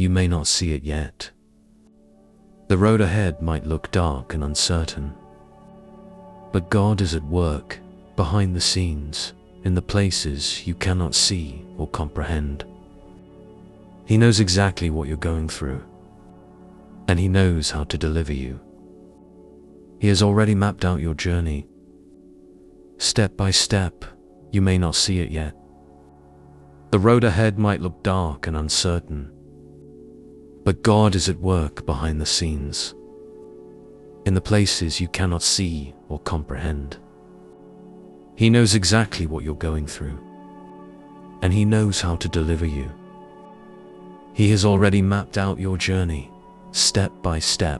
you may not see it yet. The road ahead might look dark and uncertain, but God is at work behind the scenes in the places you cannot see or comprehend. He knows exactly what you're going through, and He knows how to deliver you. He has already mapped out your journey, step by step. You may not see it yet. The road ahead might look dark and uncertain, but God is at work behind the scenes, in the places you cannot see or comprehend. He knows exactly what you're going through, and He knows how to deliver you. He has already mapped out your journey, step by step.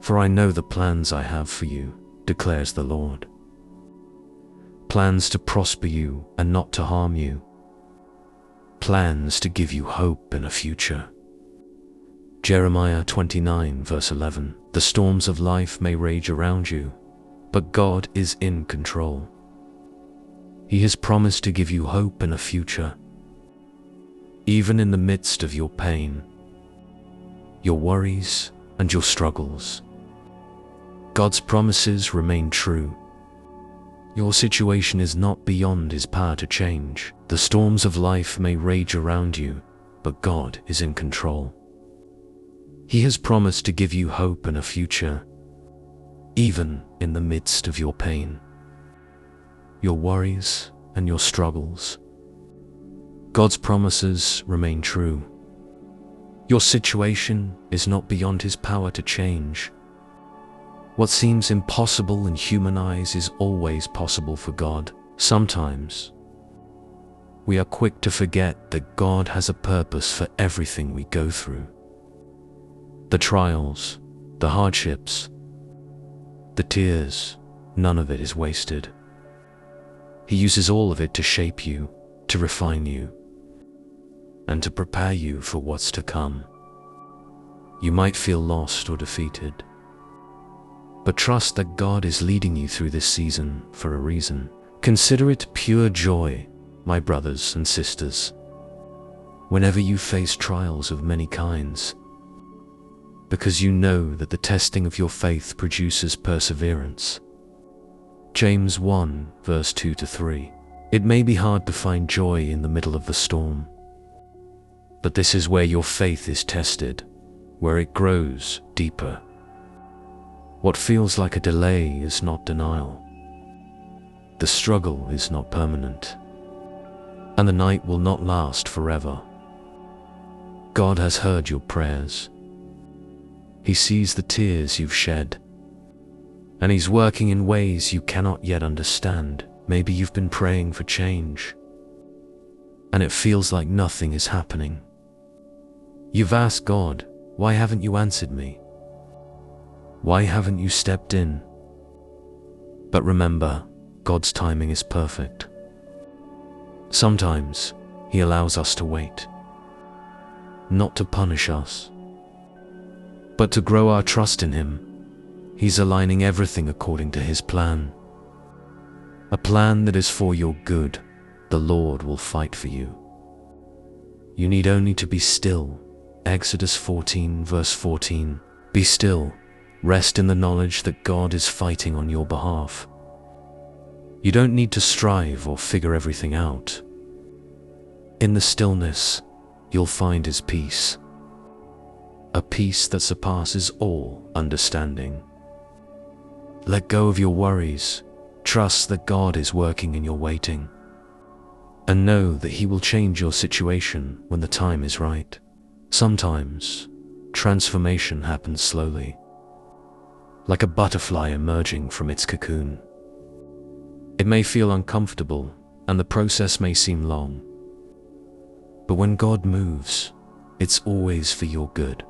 For I know the plans I have for you, declares the Lord. Plans to prosper you and not to harm you. Plans to give you hope and a future. Jeremiah 29 verse 11. The storms of life may rage around you, but God is in control. He has promised to give you hope and a future, even in the midst of your pain, your worries, and your struggles. God's promises remain true. Your situation is not beyond His power to change. The storms of life may rage around you, but God is in control. He has promised to give you hope and a future, even in the midst of your pain, your worries, and your struggles. God's promises remain true. Your situation is not beyond His power to change. What seems impossible in human eyes is always possible for God. Sometimes, we are quick to forget that God has a purpose for everything we go through. The trials, the hardships, the tears, none of it is wasted. He uses all of it to shape you, to refine you, and to prepare you for what's to come. You might feel lost or defeated, but trust that God is leading you through this season for a reason. Consider it pure joy, my brothers and sisters, whenever you face trials of many kinds, because you know that the testing of your faith produces perseverance. James 1 verse 2-3. It may be hard to find joy in the middle of the storm, but this is where your faith is tested, where it grows deeper. What feels like a delay is not denial. The struggle is not permanent, and the night will not last forever. God has heard your prayers. He sees the tears you've shed, and He's working in ways you cannot yet understand. Maybe you've been praying for change, and it feels like nothing is happening. You've asked God, why haven't you answered me? Why haven't you stepped in? But remember, God's timing is perfect. Sometimes He allows us to wait, not to punish us, but to grow our trust in Him. He's aligning everything according to His plan. A plan that is for your good. The Lord will fight for you. You need only to be still. Exodus 14 verse 14. Be still. Rest in the knowledge that God is fighting on your behalf. You don't need to strive or figure everything out. In the stillness, you'll find His peace. A peace that surpasses all understanding. Let go of your worries. Trust that God is working in your waiting. And know that He will change your situation when the time is right. Sometimes, transformation happens slowly, like a butterfly emerging from its cocoon. It may feel uncomfortable, and the process may seem long. But when God moves, it's always for your good.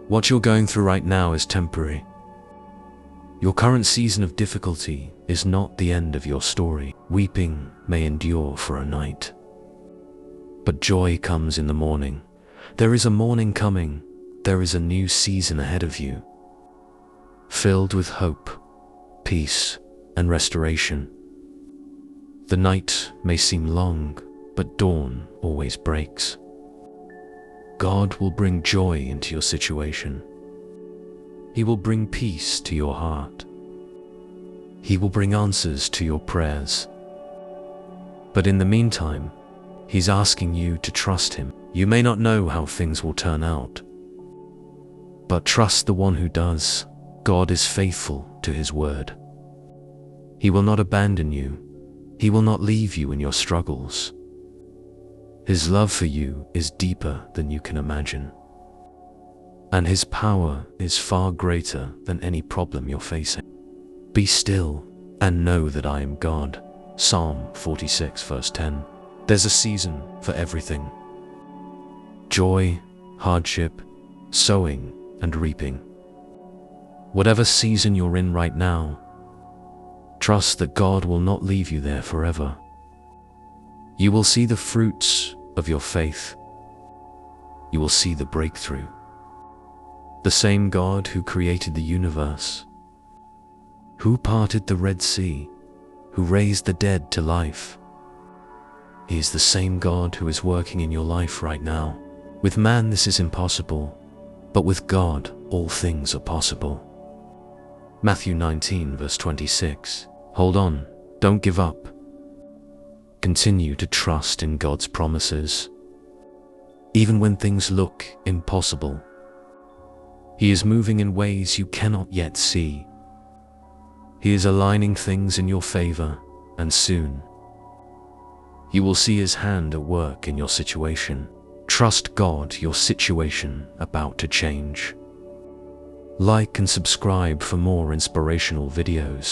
What you're going through right now is temporary. Your current season of difficulty is not the end of your story. Weeping may endure for a night, but joy comes in the morning. There is a morning coming. There is a new season ahead of you, filled with hope, peace, and restoration. The night may seem long, but dawn always breaks. God will bring joy into your situation. He will bring peace to your heart. He will bring answers to your prayers. But in the meantime, He's asking you to trust Him. You may not know how things will turn out, but trust the one who does. God is faithful to His word. He will not abandon you. He will not leave you in your struggles. His love for you is deeper than you can imagine, and His power is far greater than any problem you're facing. Be still and know that I am God. Psalm 46 verse 10. There's a season for everything. Joy, hardship, sowing and reaping. Whatever season you're in right now, trust that God will not leave you there forever. You will see the fruits of your faith. You will see the breakthrough. The same God who created the universe, who parted the Red Sea, who raised the dead to life. He is the same God who is working in your life right now. With man this is impossible, but with God all things are possible. Matthew 19 verse 26. Hold on, don't give up. Continue to trust in God's promises. Even when things look impossible, He is moving in ways you cannot yet see. He is aligning things in your favor, and soon you will see His hand at work in your situation. Trust God, your situation about to change. Like and subscribe for more inspirational videos.